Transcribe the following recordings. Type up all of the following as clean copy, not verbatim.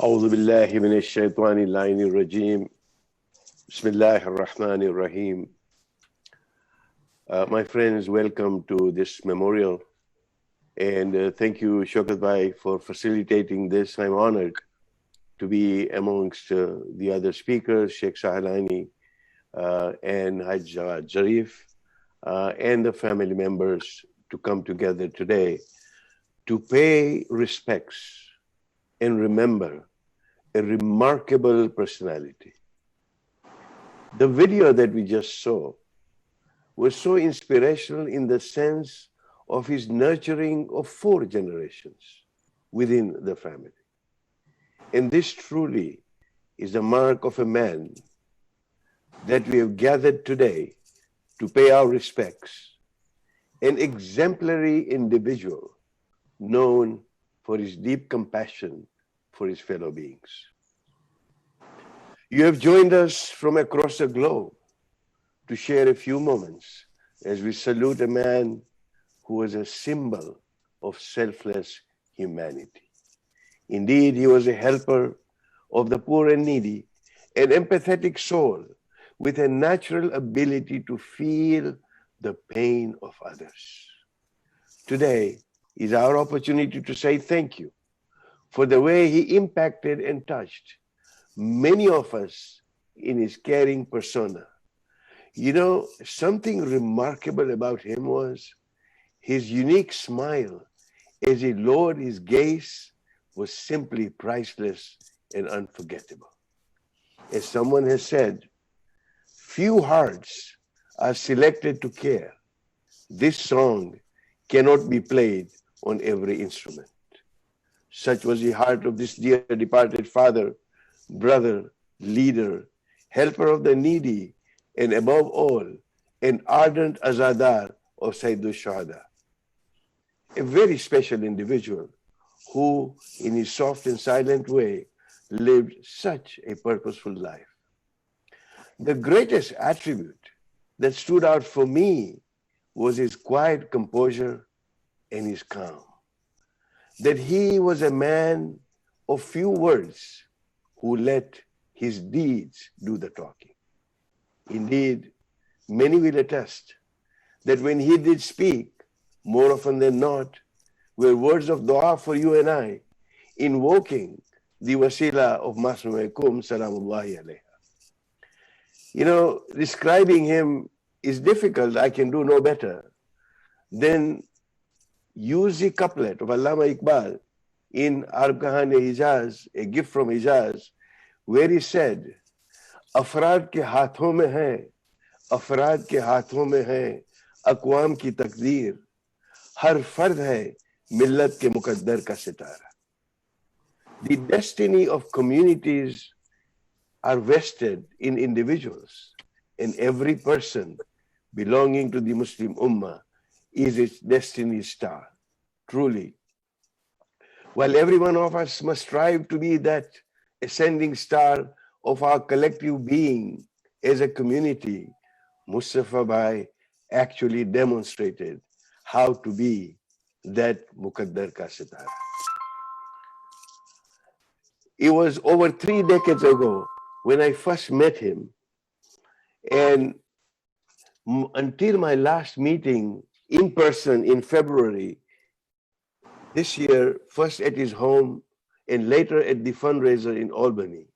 أعوذ بالله من الشيطان اللعين الرجيم بسم الله الرحمن الرحيم. My friends, welcome to this memorial, and thank you, Shaukat Bhai, for facilitating this. I'm honored to be amongst the other speakers, Sheikh Sahalani and Haj Jawad Zarif, and the family members to come together today to pay respects and remember a remarkable personality. The video that we just saw was so inspirational in the sense of his nurturing of 4 generations within the family. And this truly is the mark of a man that we have gathered today to pay our respects, an exemplary individual known for his deep compassion for his fellow beings. You have joined us from across the globe to share a few moments as we salute a man who was a symbol of selfless humanity. Indeed, he was a helper of the poor and needy, an empathetic soul with a natural ability to feel the pain of others. Today is our opportunity to say thank you for the way he impacted and touched many of us in his caring persona. You know, something remarkable about him was his unique smile as he lowered his gaze was simply priceless and unforgettable. As someone has said, few hearts are selected to care. This song cannot be played on every instrument. Such was the heart of this dear departed father, brother, leader, helper of the needy, and above all, an ardent azadar of Sayyidul Shuhada. A very special individual who, in his soft and silent way, lived such a purposeful life. The greatest attribute that stood out for me was his quiet composure and his calm. That he was a man of few words who let his deeds do the talking. Indeed, many will attest that when he did speak, more often than not, were words of dua for you and I, invoking the wasila of Masnu'aikum salamullahi alayha. You know, describing him is difficult. I can do no better than use the couplet of Allama Iqbal in Arab Kahane-Hijaz, a gift from Hijaz, where he said, अफराद के हाथों में है, अफराद के हाथों में है अक़वाम की तकदीर, हर फर्द है मिल्लत के मुकद्दर का सितारा. The destiny of communities are vested in individuals, and every person belonging to the Muslim Ummah is its destiny star. Truly, while every one of us must strive to be that ascending star of our collective being as a community, MustaFa Bhai actually demonstrated how to be that Muqaddar ka Sitara. It was over 3 decades ago when I first met him, and until my last meeting in person in February this year, first at his home and later at the fundraiser in Albany,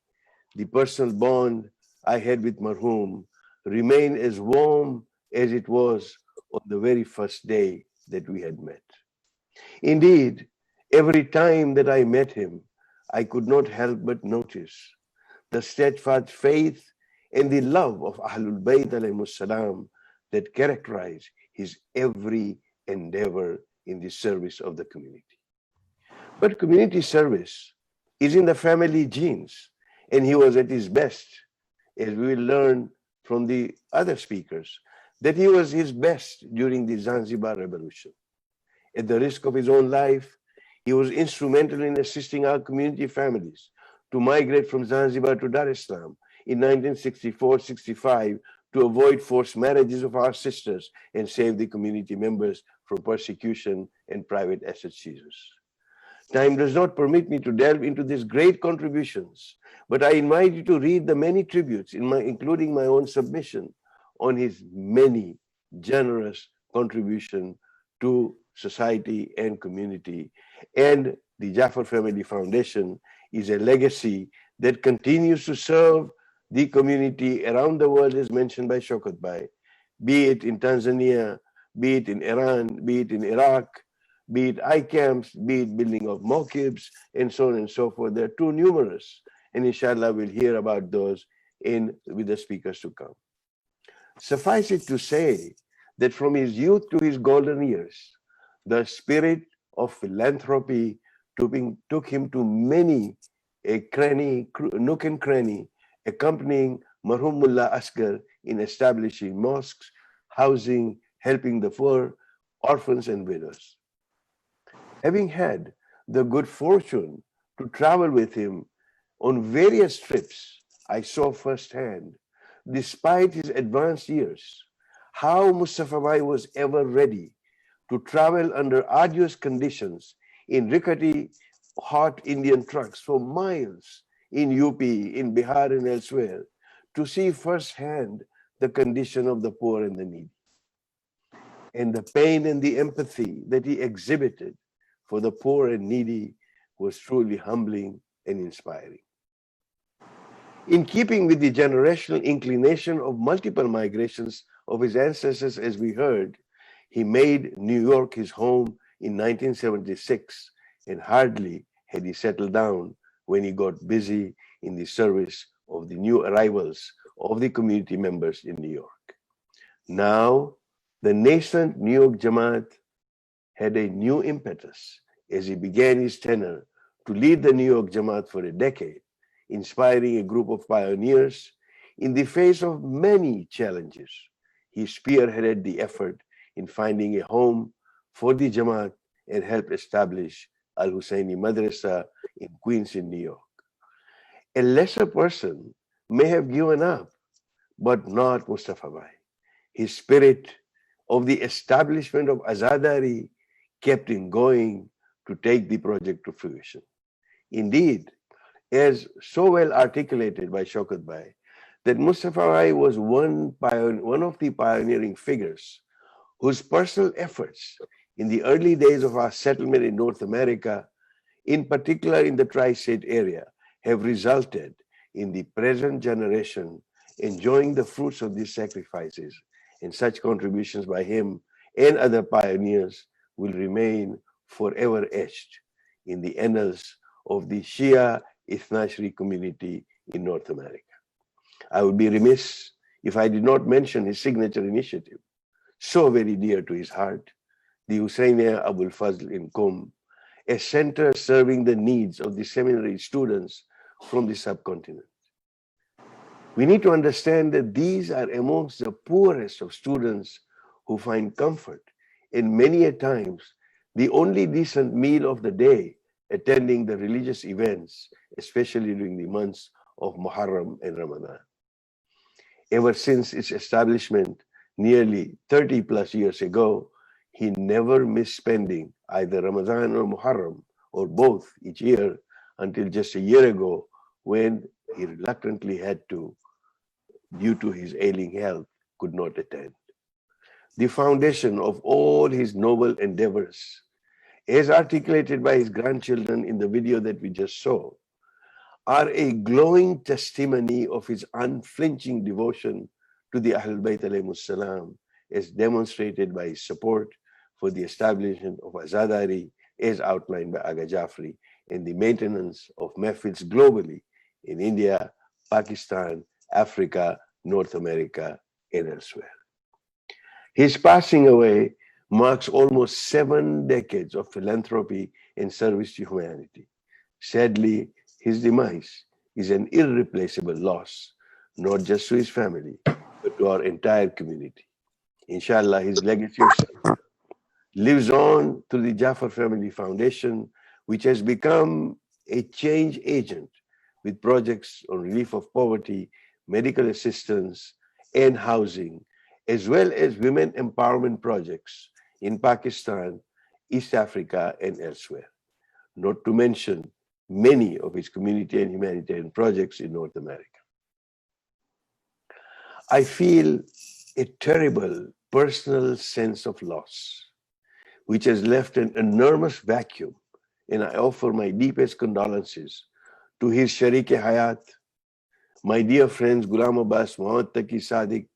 the personal bond I had with Marhum remained as warm as it was on the very first day that we had met. Indeed, every time that I met him, I could not help but notice the steadfast faith and the love of Ahlul Bayt alayhimus salam that characterize his every endeavor in the service of the community. But community service is in the family genes, and he was at his best, as we will learn from the other speakers, that he was his best during the Zanzibar Revolution. At the risk of his own life, he was instrumental in assisting our community families to migrate from Zanzibar to Dar es Salaam in 1964-65 to avoid forced marriages of our sisters and save the community members from persecution and private asset seizures. Time does not permit me to delve into these great contributions, but I invite you to read the many tributes, including my own submission, on his many generous contribution to society and community. And the Jaffer Family Foundation is a legacy that continues to serve the community around the world, as mentioned by Shaukat Bhai, be it in Tanzania, be it in Iran, be it in Iraq, be it I-camps, be it building of mokibs, and so on and so forth. They're too numerous. And inshallah, we'll hear about those with the speakers to come. Suffice it to say that from his youth to his golden years, the spirit of philanthropy took him to many a nook and cranny, accompanying Marhum Mullah Asghar in establishing mosques, housing, helping the poor, orphans and widows. Having had the good fortune to travel with him on various trips, I saw firsthand, despite his advanced years, how MustaFa Bhai was ever ready to travel under arduous conditions in rickety, hot Indian trucks for miles in UP, in Bihar and elsewhere, to see firsthand the condition of the poor and the needy. And the pain and the empathy that he exhibited for the poor and needy was truly humbling and inspiring. In keeping with the generational inclination of multiple migrations of his ancestors, as we heard, he made New York his home in 1976, and hardly had he settled down when he got busy in the service of the new arrivals of the community members in New York. Now, the nascent New York Jamaat had a new impetus as he began his tenure to lead the New York Jamaat for a decade, inspiring a group of pioneers in the face of many challenges. He spearheaded the effort in finding a home for the Jamaat and helped establish Al-Husseini Madrasa in Queens in New York. A lesser person may have given up, but not MustaFa Bhai. His spirit of the establishment of Azadari kept him going to take the project to fruition. Indeed, as so well articulated by Shaukat Bhai, that MustaFa Bhai was one of the pioneering figures whose personal efforts in the early days of our settlement in North America, in particular in the tri-state area, have resulted in the present generation enjoying the fruits of these sacrifices, and such contributions by him and other pioneers will remain forever etched in the annals of the Shia Ithnashri community in North America. I would be remiss if I did not mention his signature initiative, so very dear to his heart, the Husseiniya Abul Fazl in Qom, a center serving the needs of the seminary students from the subcontinent. We need to understand that these are amongst the poorest of students who find comfort, and many a times the only decent meal of the day attending the religious events, especially during the months of Muharram and Ramadan. Ever since its establishment nearly 30 plus years ago, he never missed spending either Ramadan or Muharram or both each year until just a year ago when he reluctantly had to, due to his ailing health, could not attend. The foundation of all his noble endeavors, as articulated by his grandchildren in the video that we just saw, are a glowing testimony of his unflinching devotion to the Ahlul Bayt alayhimus salam, as demonstrated by his support for the establishment of Azadari, as outlined by Aga Jafri, and the maintenance of mehfils globally in India, Pakistan, Africa, North America, and elsewhere. His passing away marks almost 7 decades of philanthropy and service to humanity. Sadly, his demise is an irreplaceable loss, not just to his family, but to our entire community. Inshallah, his legacy of service lives on through the Jaffer Family Foundation, which has become a change agent with projects on relief of poverty, medical assistance, and housing, as well as women empowerment projects in Pakistan, East Africa, and elsewhere. not to mention many of his community and humanitarian projects in North America. I feel a terrible personal sense of loss, which has left an enormous vacuum, and I offer my deepest condolences to his Sharik-e-Hayat, my dear friends Ghulam Abbas, Muhammad Taqi Sadiq,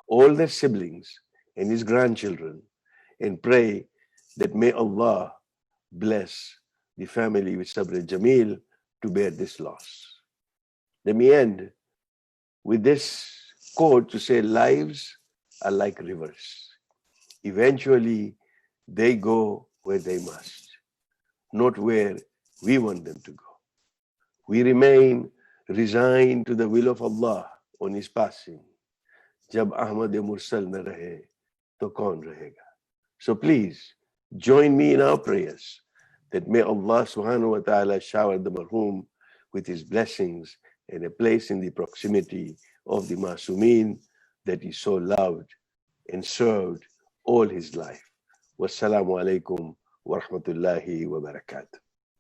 all their siblings and his grandchildren, and pray that may Allah bless the family with Sabr Jameel to bear this loss. Let me end with this quote to say, lives are like rivers. Eventually, they go where they must, not where we want them to go. We remain resigned to the will of Allah on his passing. Jab Ahmad Mursal na rahe, to kaun rahega. So please, join me in our prayers that may Allah subhanahu wa ta'ala shower the marhum with his blessings and a place in the proximity of the Masumeen that he so loved and served all his life. Wassalamu alaikum wa rahmatullahi wa barakatuh.